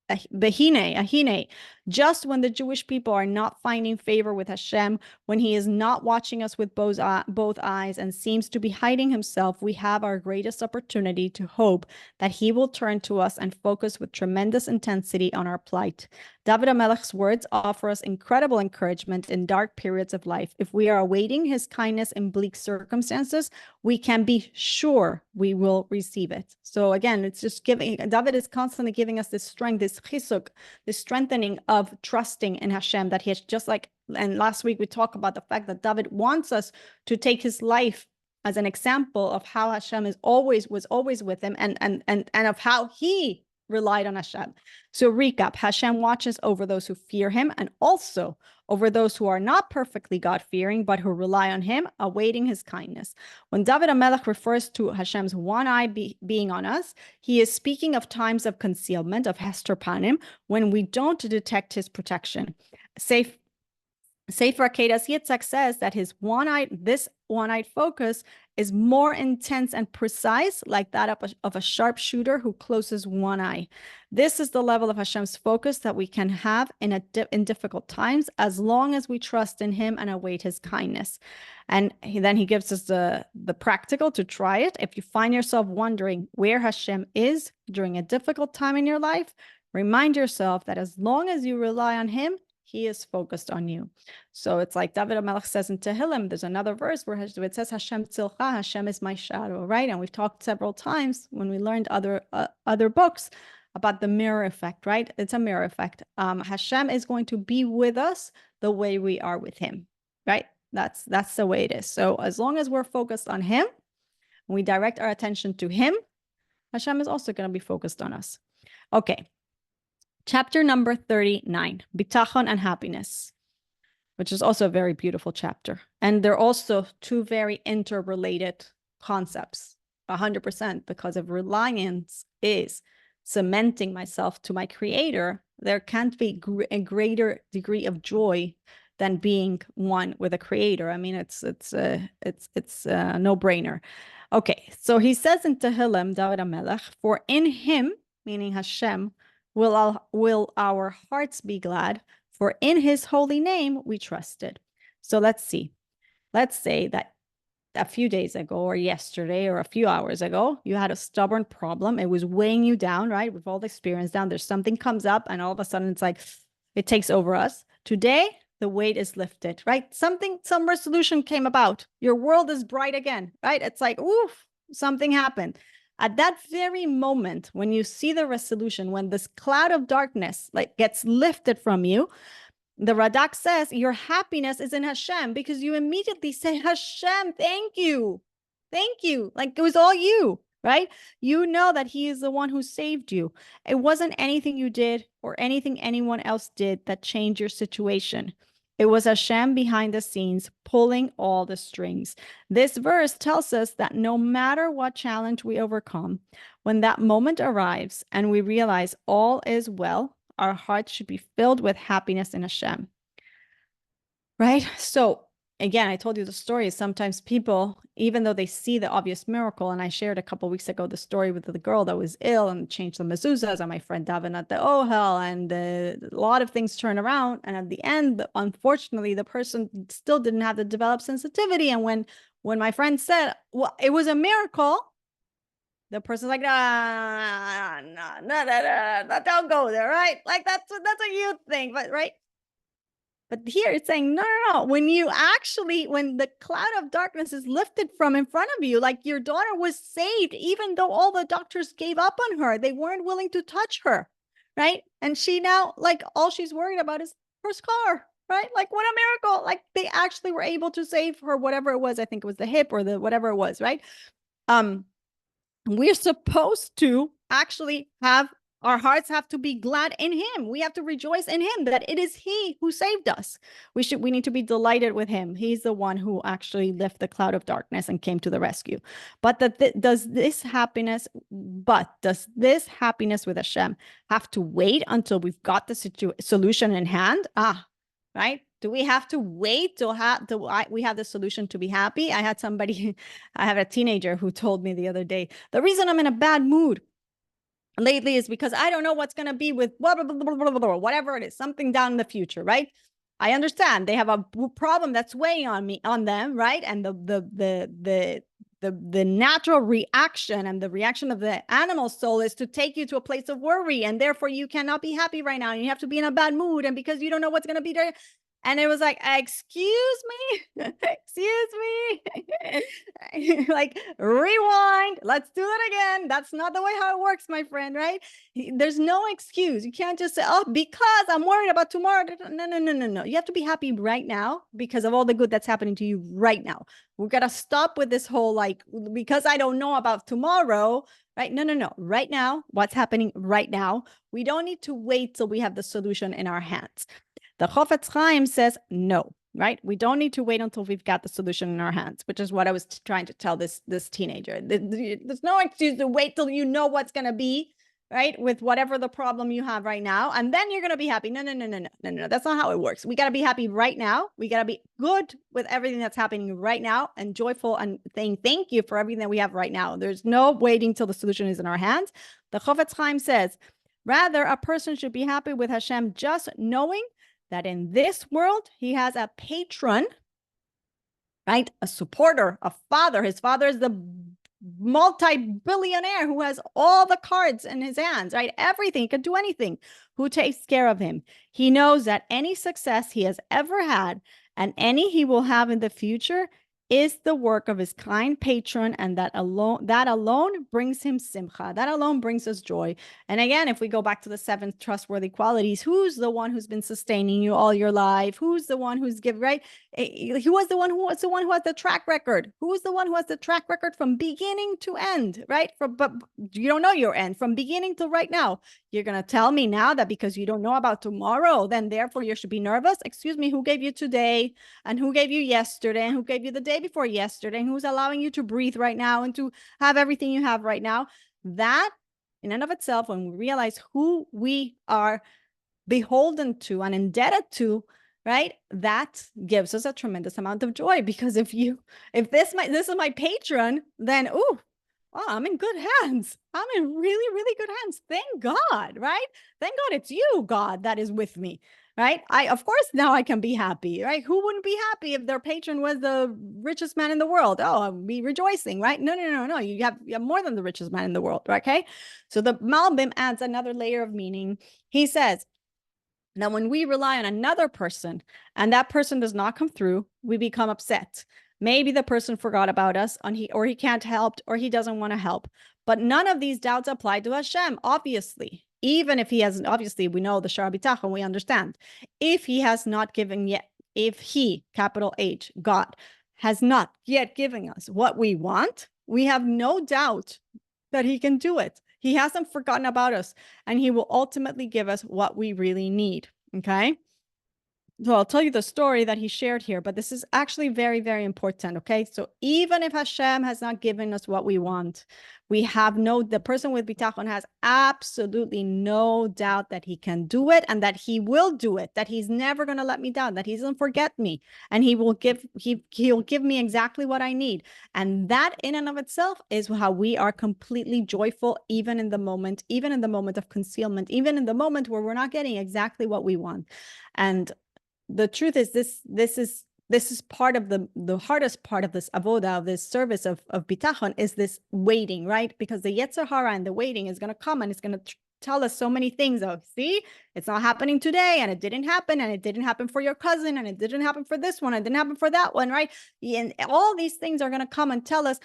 hine. Just when the Jewish people are not finding favor with Hashem, when he is not watching us with both eyes and seems to be hiding himself, we have our greatest opportunity to hope that he will turn to us and focus with tremendous intensity on our plight. David HaMelech's words offer us incredible encouragement in dark periods of life. If we are awaiting his kindness in bleak circumstances, we can be sure we will receive it. So again, it's just David is constantly giving us this strength, this chisuk, this strengthening of trusting in Hashem, that he has and last week we talked about the fact that David wants us to take his life as an example of how Hashem was always with him and of how he relied on Hashem. So recap, Hashem watches over those who fear him and also over those who are not perfectly God-fearing, but who rely on him, awaiting his kindness. When David HaMelech refers to Hashem's one eye being on us, he is speaking of times of concealment, of Hester Panim, when we don't detect his protection. Sefer Akedas Yitzhak says that this one-eyed focus is more intense and precise, like that of a sharpshooter who closes one eye. This is the level of Hashem's focus that we can have in difficult times, as long as we trust in him and await his kindness. And then he gives us the practical to try it. If you find yourself wondering where Hashem is during a difficult time in your life, remind yourself that as long as you rely on him, he is focused on you. So it's like David HaMelech says in Tehillim, there's another verse where it says, Hashem tzilcha, Hashem is my shadow, right? And we've talked several times when we learned other books about the mirror effect, right? It's a mirror effect. Hashem is going to be with us the way we are with him, right? That's the way it is. So as long as we're focused on him, we direct our attention to him, Hashem is also going to be focused on us. Okay. Chapter number 39, Bitachon and Happiness, which is also a very beautiful chapter. And they're also two very interrelated concepts, 100%, because if reliance is cementing myself to my creator, there can't be a greater degree of joy than being one with a creator. I mean, it's a no-brainer. Okay, so he says in Tehillim, David HaMelech, for in him, meaning Hashem, will our hearts be glad, for in his holy name we trusted. So let's see. Let's say that a few days ago or yesterday or a few hours ago, you had a stubborn problem. It was weighing you down, right? We've all experienced down. There's something comes up and all of a sudden it's like, it takes over us. Today, the weight is lifted, right? Some resolution came about. Your world is bright again, right? It's like, oof, something happened. At that very moment, when you see the resolution, when this cloud of darkness gets lifted from you, the Radak says your happiness is in Hashem because you immediately say, Hashem, thank you. Thank you. Like it was all you. right? You know that he is the one who saved you. It wasn't anything you did or anything anyone else did that changed your situation. It was Hashem behind the scenes pulling all the strings. This verse tells us that no matter what challenge we overcome, when that moment arrives and we realize all is well, our hearts should be filled with happiness in Hashem. Right? So again, I told you the story. Sometimes people, even though they see the obvious miracle, and I shared a couple of weeks ago the story with the girl that was ill and changed the mezuzahs, and my friend Davin at the Ohel, and a lot of things turn around. And at the end, unfortunately, the person still didn't have the developed sensitivity. And when my friend said, "Well, it was a miracle," the person's like, no, don't go there, right? Like that's a you thing, but right. But here it's saying, no. When the cloud of darkness is lifted from in front of you, like your daughter was saved, even though all the doctors gave up on her, they weren't willing to touch her, right? And she now, like, all she's worried about is her scar, right? Like, what a miracle. Like, they actually were able to save her, whatever it was. I think it was the hip or the whatever it was, right? We're supposed to actually have our hearts have to be glad in him. We have to rejoice in him that it is he who saved us. We need to be delighted with him. He's the one who actually lifted the cloud of darkness and came to the rescue. But does this happiness with Hashem have to wait until we've got the solution in hand? Right? Do we have to wait till we have the solution to be happy? I have a teenager who told me the other day, the reason I'm in a bad mood lately is because I don't know what's going to be with blah, blah, blah, blah, blah, blah, whatever it is, something down in the future, right? I understand they have a problem that's weighing on them, right? And the natural reaction and the reaction of the animal soul is to take you to a place of worry, and therefore you cannot be happy right now. And you have to be in a bad mood, and because you don't know what's going to be there. And it was like, excuse me, like, rewind. Let's do it again. That's not the way how it works, my friend, right? There's no excuse. You can't just say, oh, because I'm worried about tomorrow. No. You have to be happy right now because of all the good that's happening to you right now. We've got to stop with this whole, like, because I don't know about tomorrow, right? No. Right now, what's happening right now? We don't need to wait till we have the solution in our hands. The Chofetz Chaim says no, right? We don't need to wait until we've got the solution in our hands, which is what I was trying to tell this teenager. There's no excuse to wait till you know what's going to be, right? With whatever the problem you have right now, and then you're going to be happy. No. That's not how it works. We got to be happy right now. We got to be good with everything that's happening right now and joyful and saying thank you for everything that we have right now. There's no waiting till the solution is in our hands. The Chofetz Chaim says, rather, a person should be happy with Hashem just knowing that in this world, he has a patron, right? A supporter, a father. His father is the multi-billionaire who has all the cards in his hands, right? Everything, he could do anything, who takes care of him. He knows that any success he has ever had and any he will have in the future is the work of his kind patron, and that alone brings him simcha. That alone brings us joy. And again, if we go back to the 7 trustworthy qualities, who's the one who's been sustaining you all your life? Who's the one who's given, right? Who was the one who has the track record? Who is the one who has the track record from beginning to end, right? But you don't know your end from beginning to right now. You're going to tell me now that because you don't know about tomorrow, then therefore you should be nervous? Excuse me, who gave you today and who gave you yesterday and who gave you the day before yesterday and who's allowing you to breathe right now and to have everything you have right now? That in and of itself, when we realize who we are beholden to and indebted to, right, that gives us a tremendous amount of joy. Because if this is my patron, then I'm in good hands. I'm in really, really good hands. Thank God, right? Thank God it's you, God, that is with me, right? Of course, now I can be happy, right? Who wouldn't be happy if their patron was the richest man in the world? Oh, I'd be rejoicing, right? No. You have more than the richest man in the world, okay? So the Malbim adds another layer of meaning. He says, now, when we rely on another person and that person does not come through, we become upset. Maybe the person forgot about us or he can't help or he doesn't want to help. But none of these doubts apply to Hashem, obviously. Even if he hasn't, obviously, we know the Shara Bitachon, we understand. If he has not given yet, if he, capital H, God, has not yet given us what we want, we have no doubt that he can do it. He hasn't forgotten about us, and he will ultimately give us what we really need. Okay. So I'll tell you the story that he shared here, but this is actually very, very important. Okay. So even if Hashem has not given us what we want, the person with Bitachon has absolutely no doubt that he can do it and that he will do it, that he's never going to let me down, that he doesn't forget me, and he'll give me exactly what I need. And that in and of itself is how we are completely joyful, even in the moment of concealment, even in the moment where we're not getting exactly what we want. And the truth is this is part of the hardest part of this avoda, of this service of bitachon, is this waiting, right? Because the Yetzer Hara and the waiting is going to come, and it's going to tell us so many things of, see, it's not happening today, and it didn't happen for your cousin, and it didn't happen for this one, and it didn't happen for that one, right? And all these things are going to come and tell us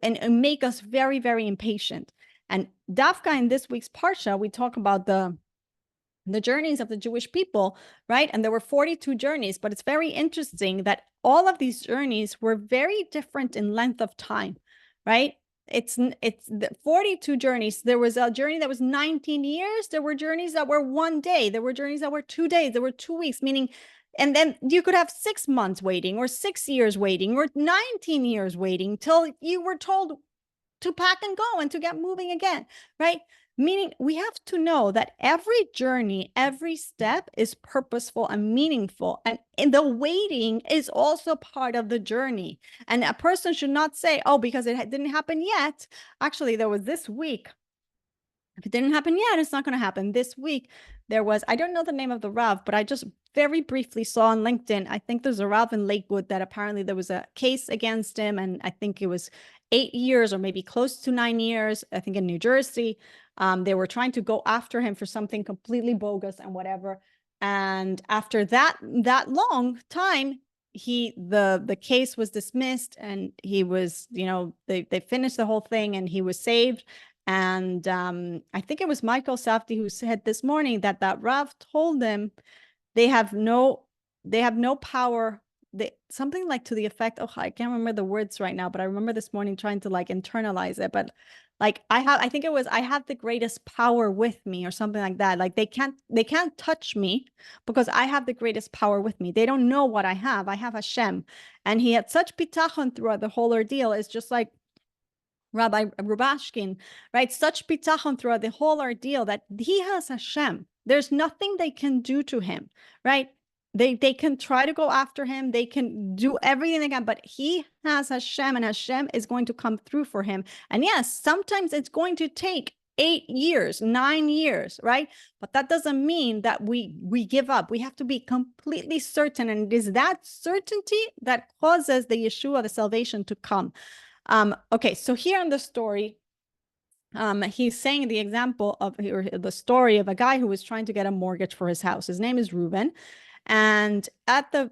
and make us very, very impatient. And Dafka, in this week's parsha, we talk about the journeys of the Jewish people, right? And there were 42 journeys, but it's very interesting that all of these journeys were very different in length of time, right? It's the 42 journeys. There was a journey that was 19 years. There were journeys that were 1 day. There were journeys that were 2 days. There were 2 weeks, meaning, and then you could have 6 months waiting, or 6 years waiting, or 19 years waiting till you were told to pack and go and to get moving again, right? Meaning we have to know that every journey, every step is purposeful and meaningful. And the waiting is also part of the journey. And a person should not say, oh, because it didn't happen yet. Actually, there was this week. If it didn't happen yet, it's not going to happen. This week, there was, I don't know the name of the Rav, but I just very briefly saw on LinkedIn, I think there's a Rav in Lakewood that apparently there was a case against him. And I think it was 8 years or maybe close to 9 years, I think in New Jersey. They were trying to go after him for something completely bogus and whatever. And after that long time, the case was dismissed, and he was, they finished the whole thing, and he was saved. And I think it was Michael Safdie who said this morning that Rav told them they have no power. Something like to the effect, oh, I can't remember the words right now, but I remember this morning trying to like internalize it. But like I think it was, I have the greatest power with me, or something like that. Like they can't touch me because I have the greatest power with me. They don't know what I have. I have Hashem. And he had such bitachon throughout the whole ordeal. It's just like Rabbi Rubashkin, right? Such bitachon throughout the whole ordeal that he has Hashem. There's nothing they can do to him, right? They can try to go after him. They can do everything they can, but he has Hashem, and Hashem is going to come through for him. And yes, sometimes it's going to take 8 years, 9 years, right? But that doesn't mean that we give up. We have to be completely certain. And it is that certainty that causes the Yeshua, the salvation, to come. Okay, so here in the story, he's saying the example of, or the story of a guy who was trying to get a mortgage for his house. His name is Reuben. And at the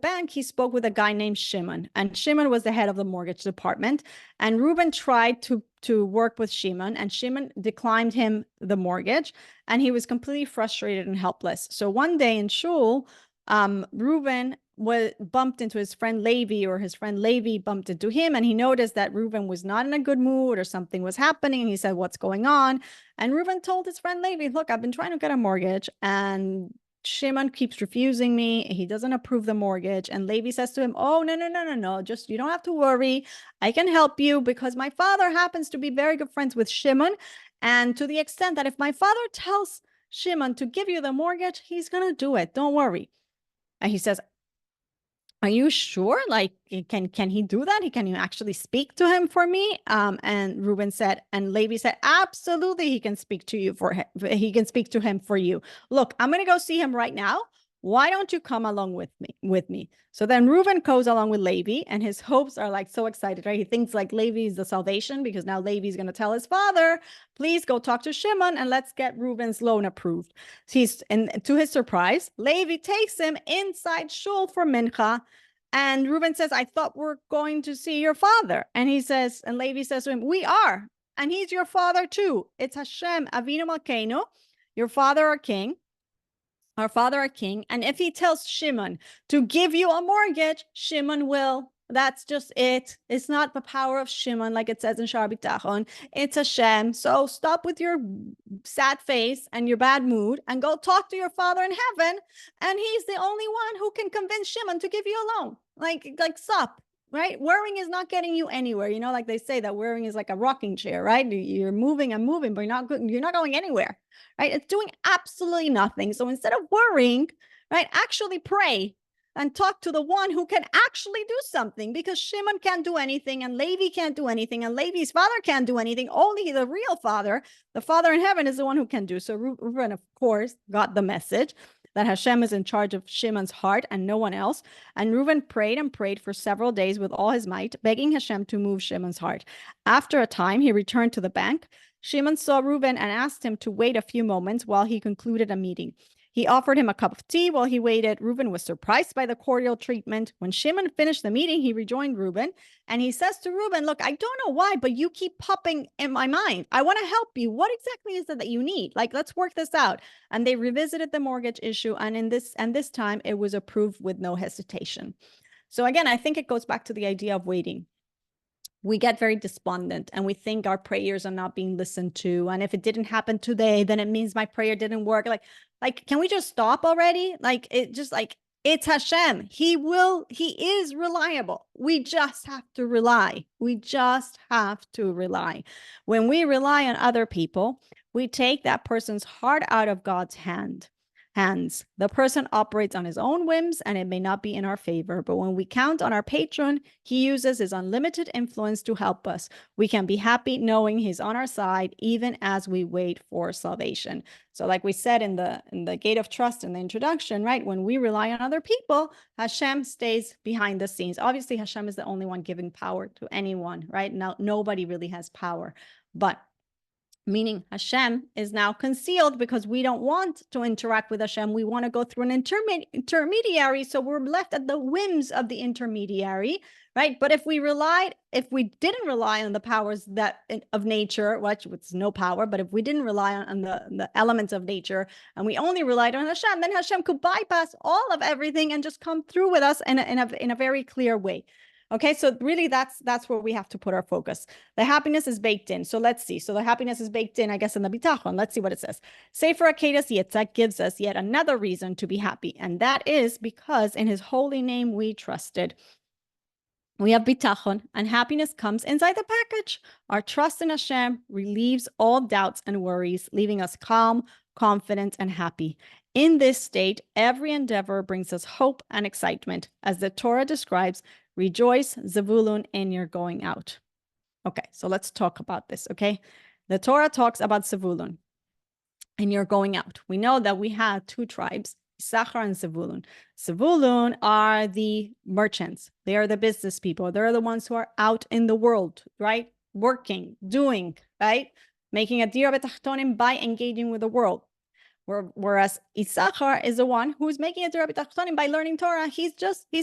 bank, he spoke with a guy named Shimon, and Shimon was the head of the mortgage department. And Reuben tried to work with Shimon, and Shimon declined him the mortgage, and he was completely frustrated and helpless. So one day in shul, Reuben bumped into his friend Levi, or his friend Levi bumped into him, and he noticed that Reuben was not in a good mood, or something was happening. And he said, what's going on? And Reuben told his friend Levi, look, I've been trying to get a mortgage, and Shimon keeps refusing me. He doesn't approve the mortgage. And Levi says to him, oh, no. Just, you don't have to worry. I can help you, because my father happens to be very good friends with Shimon. And to the extent that if my father tells Shimon to give you the mortgage, he's going to do it. Don't worry. And he says, are you sure? Like, can he do that? Can you actually speak to him for me? And Reuben said, and Levi said, absolutely, he can speak to you for him. He can speak to him for you. Look, I'm going to go see him right now. Why don't you come along with me? So then Reuben goes along with Levi, and his hopes are like so excited, right? He thinks like Levi is the salvation, because now Levi is going to tell his father, please go talk to Shimon and let's get Reuben's loan approved. And to his surprise, Levi takes him inside shul for mincha. And Reuben says, I thought we're going to see your father. And Levi says to him, we are. And he's your father too. It's Hashem, Avinu Malkeinu, your father, our king. Our father, our king. And if he tells Shimon to give you a mortgage, Shimon will. That's just it. It's not the power of Shimon, like it says in Shar Bitachon. It's Hashem. So stop with your sad face and your bad mood and go talk to your Father in heaven. And he's the only one who can convince Shimon to give you a loan. Like stop, right? Worrying is not getting you anywhere. You know, like they say that worrying is like a rocking chair, right? You're moving and moving, but you're not going anywhere, right? It's doing absolutely nothing. So instead of worrying, right, actually pray and talk to the one who can actually do something, because Shimon can't do anything and Levi can't do anything and Levi's father can't do anything. Only the real father, the Father in heaven, is the one who can do. So Reuben, of course, got the message that Hashem is in charge of Shimon's heart and no one else. And Reuben prayed and prayed for several days with all his might, begging Hashem to move Shimon's heart. After a time, he returned to the bank. Shimon saw Reuben and asked him to wait a few moments while he concluded a meeting. He offered him a cup of tea while he waited. Reuben was surprised by the cordial treatment. When Shimon finished the meeting, he rejoined Reuben, and he says to Reuben, look, I don't know why, but you keep popping in my mind. I want to help you. What exactly is it that you need? Like, let's work this out. And they revisited the mortgage issue, and this time it was approved with no hesitation. So again, I think it goes back to the idea of waiting. We get very despondent and we think our prayers are not being listened to. And if it didn't happen today, then it means my prayer didn't work. Like, can we just stop already? It's Hashem. He is reliable. We just have to rely. When we rely on other people, we take that person's heart out of God's hands. The person operates on his own whims, and it may not be in our favor. But when we count on our patron, he uses his unlimited influence to help us. We can be happy knowing he's on our side, even as we wait for salvation. So like we said in the gate of trust in the introduction, right? When we rely on other people, Hashem stays behind the scenes. Obviously, Hashem is the only one giving power to anyone, right? Now, nobody really has power, but meaning Hashem is now concealed because we don't want to interact with Hashem. We want to go through an intermediary. So we're left at the whims of the intermediary, right? But if we didn't rely on the powers of nature, which was no power, but if we didn't rely on the elements of nature and we only relied on Hashem, then Hashem could bypass all of everything and just come through with us in a very clear way. Okay, so really that's where we have to put our focus. The happiness is baked in. So let's see. So the happiness is baked in, I guess, in the Bitachon. Let's see what it says. Sefer Akedas Yitzhak gives us yet another reason to be happy, and that is because in his holy name we trusted. We have Bitachon, and happiness comes inside the package. Our trust in Hashem relieves all doubts and worries, leaving us calm, confident, and happy. In this state, every endeavor brings us hope and excitement. As the Torah describes, rejoice, Zevulun, in your going out. Okay, so let's talk about this, okay? The Torah talks about Zevulun and you're going out. We know that we had two tribes, Issachar and Zevulun. Zevulun are the merchants. They are the business people. They're the ones who are out in the world, right? Working, doing, right? Making a dir betachtonim by engaging with the world. Whereas Issachar is the one who's making a dir betachtonim by learning Torah. He's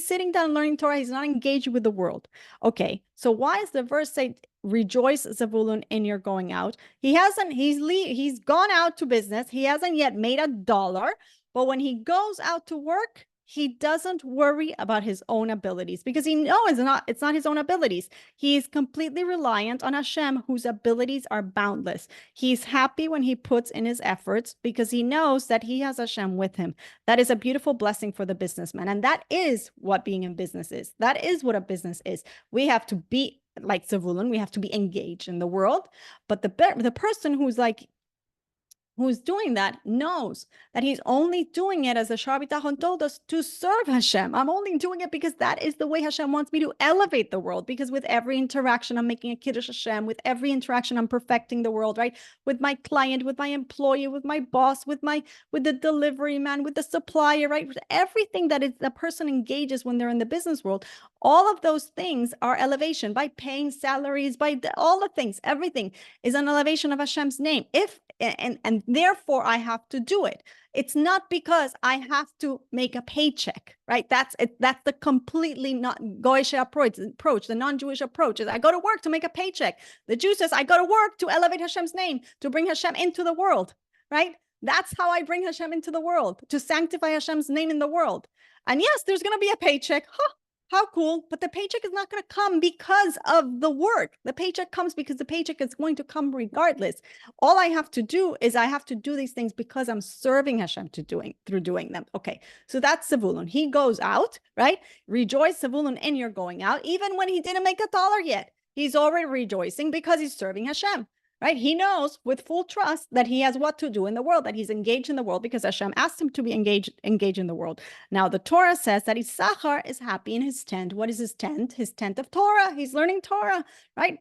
sitting down learning Torah. He's not engaged with the world. Okay, so why does the verse say, rejoice, Zevulun, in your going out? He's gone out to business. He hasn't yet made $1, but when he goes out to work, he doesn't worry about his own abilities because he knows it's not his own abilities. He is completely reliant on Hashem, whose abilities are boundless. He's happy when he puts in his efforts because he knows that he has Hashem with him. That is a beautiful blessing for the businessman. And that is what being in business is. That is what a business is. We have to be like Zevulun. We have to be engaged in the world. But the person who's doing that knows that he's only doing it, as the Shar Bitachon told us, to serve Hashem. I'm only doing it because that is the way Hashem wants me to elevate the world. Because with every interaction, I'm making a Kiddush Hashem. With every interaction, I'm perfecting the world, right? With my client, with my employee, with my boss, with the delivery man, with the supplier, right? With everything that the person engages when they're in the business world. All of those things are elevation by paying salaries, all the things. Everything is an elevation of Hashem's name. And therefore I have to do it. It's not because I have to make a paycheck, right? That's the completely not Goyish approach, the non-Jewish approach is I go to work to make a paycheck. The Jew says I go to work to elevate Hashem's name, to bring Hashem into the world, right? That's how I bring Hashem into the world, to sanctify Hashem's name in the world. And yes, there's going to be a paycheck. How cool. But the paycheck is not going to come because of the work. The paycheck comes because the paycheck is going to come regardless. All I have to do is I have to do these things because I'm serving Hashem through doing them. Okay, so that's Zevulun. He goes out, right? Rejoice, Zevulun, and you're going out, even when he didn't make $1 yet. He's already rejoicing because he's serving Hashem. Right? He knows with full trust that he has what to do in the world, that he's engaged in the world because Hashem asked him to be engaged in the world. Now, the Torah says that Issachar is happy in his tent. What is his tent? His tent of Torah. He's learning Torah, right?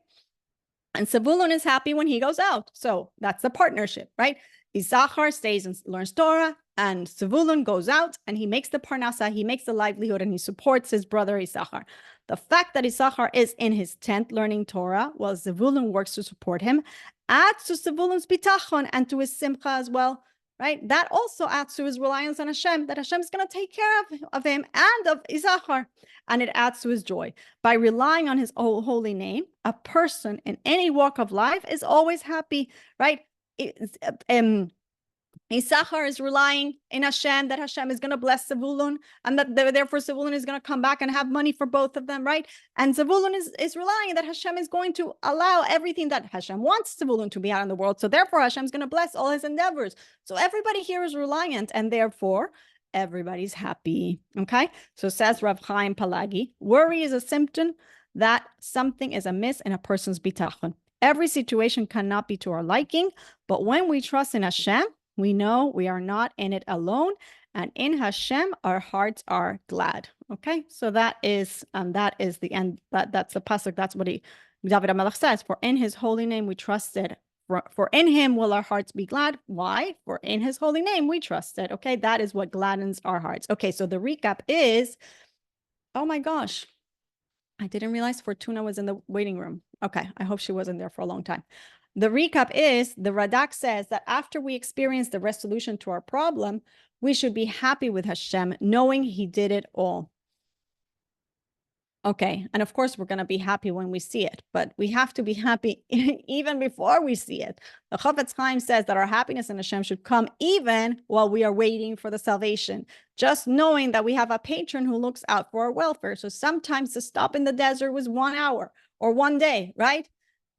And Zevulun is happy when he goes out. So that's the partnership, right? Issachar stays and learns Torah, and Zevulun goes out and he makes the parnasa, he makes the livelihood, and he supports his brother Issachar. The fact that Issachar is in his tent learning Torah, while Zevulun works to support him, adds to Zevulun's bitachon and to his simcha as well, right? That also adds to his reliance on Hashem, that Hashem is going to take care of him and of Issachar, and it adds to his joy. By relying on his holy name, a person in any walk of life is always happy, right? Issachar is relying in Hashem, that Hashem is going to bless Zevulun, and that therefore Zevulun is going to come back and have money for both of them, right? And Zevulun is relying that Hashem is going to allow everything that Hashem wants Zevulun to be out in the world. So therefore Hashem is going to bless all his endeavors. So everybody here is reliant, and therefore everybody's happy. Okay? So says Rav Chaim Palagi, worry is a symptom that something is amiss in a person's bitachon. Every situation cannot be to our liking, but when we trust in Hashem, we know we are not in it alone, and in Hashem, our hearts are glad. Okay, so that is the end. That's the pasuk. That's what David HaMelech says. For in His holy name we trusted. For in Him will our hearts be glad. Why? For in His holy name we trusted. Okay, that is what gladdens our hearts. Okay, so the recap is, oh my gosh, I didn't realize Fortuna was in the waiting room. Okay, I hope she wasn't there for a long time. The recap is, the Radak says that after we experience the resolution to our problem, we should be happy with Hashem, knowing He did it all. Okay, and of course, we're going to be happy when we see it, but we have to be happy even before we see it. The Chafetz Chaim says that our happiness in Hashem should come even while we are waiting for the salvation, just knowing that we have a patron who looks out for our welfare. So sometimes the stop in the desert was 1 hour or 1 day, right?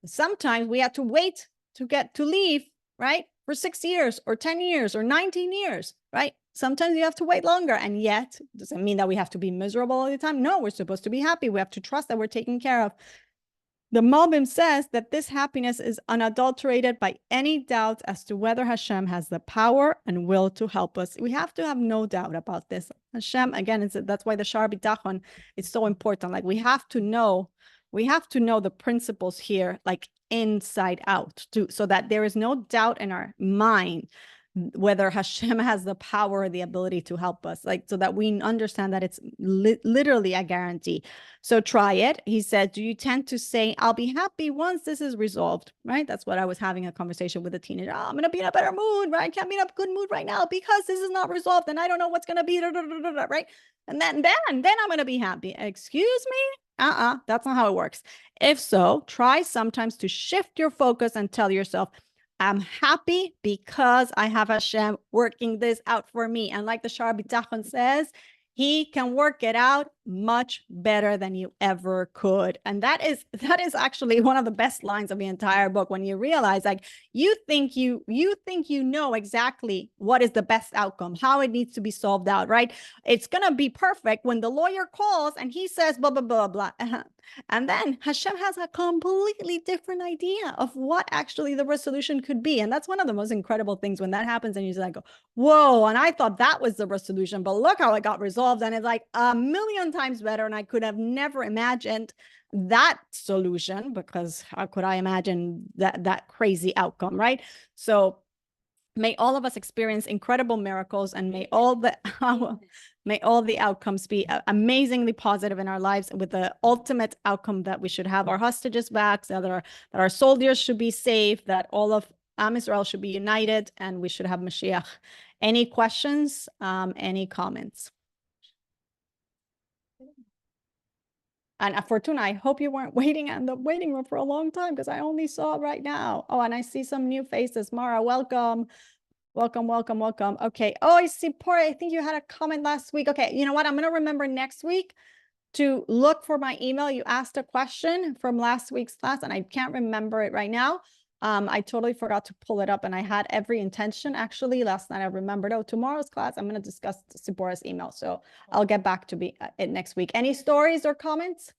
Sometimes we have to wait to leave, right? For 6 years or 10 years or 19 years, right? Sometimes you have to wait longer. And yet, does it mean that we have to be miserable all the time? No, we're supposed to be happy. We have to trust that we're taken care of. The Malbim says that this happiness is unadulterated by any doubt as to whether Hashem has the power and will to help us. We have to have no doubt about this. Hashem, again, that's why the Shar Bitachon is so important. Like we have to know the principles here, like inside out, too, so that there is no doubt in our mind whether Hashem has the power or the ability to help us, like so that we understand that it's literally a guarantee. So try it. He said, do you tend to say, I'll be happy once this is resolved, right? That's what I was having a conversation with a teenager. Oh, I'm going to be in a better mood, right? I can't be in a good mood right now because this is not resolved and I don't know what's going to be, right? And then I'm going to be happy. Excuse me? That's not how it works. If so, try sometimes to shift your focus and tell yourself, I'm happy because I have Hashem working this out for me. And like the Shar Bitachon says, He can work it out much better than you ever could. And that is actually one of the best lines of the entire book, when you realize, like, you think you know exactly what is the best outcome, how it needs to be solved out, right? It's going to be perfect when the lawyer calls and he says, blah, blah, blah, blah. And then Hashem has a completely different idea of what actually the resolution could be. And that's one of the most incredible things when that happens. And you're like, whoa, and I thought that was the resolution, but look how it got resolved. And it's like a million times better. And I could have never imagined that solution, because how could I imagine that crazy outcome, right? So may all of us experience incredible miracles, and may all the outcomes be amazingly positive in our lives, with the ultimate outcome that we should have our hostages back, that our soldiers should be safe, that all of Am Israel should be united, and we should have Mashiach. Any questions? Any comments? And Fortuna, I hope you weren't waiting in the waiting room for a long time, because I only saw right now. Oh, and I see some new faces. Mara, welcome. Welcome, welcome, welcome. Okay. Oh, I see, Pori, I think you had a comment last week. Okay, you know what? I'm going to remember next week to look for my email. You asked a question from last week's class, and I can't remember it right now. I totally forgot to pull it up, and I had every intention. Actually, last night I remembered, oh, tomorrow's class, I'm going to discuss Sipporah's email. So I'll get back to it next week. Any stories or comments?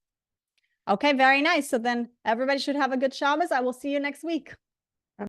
Okay, very nice. So then everybody should have a good Shabbos. I will see you next week.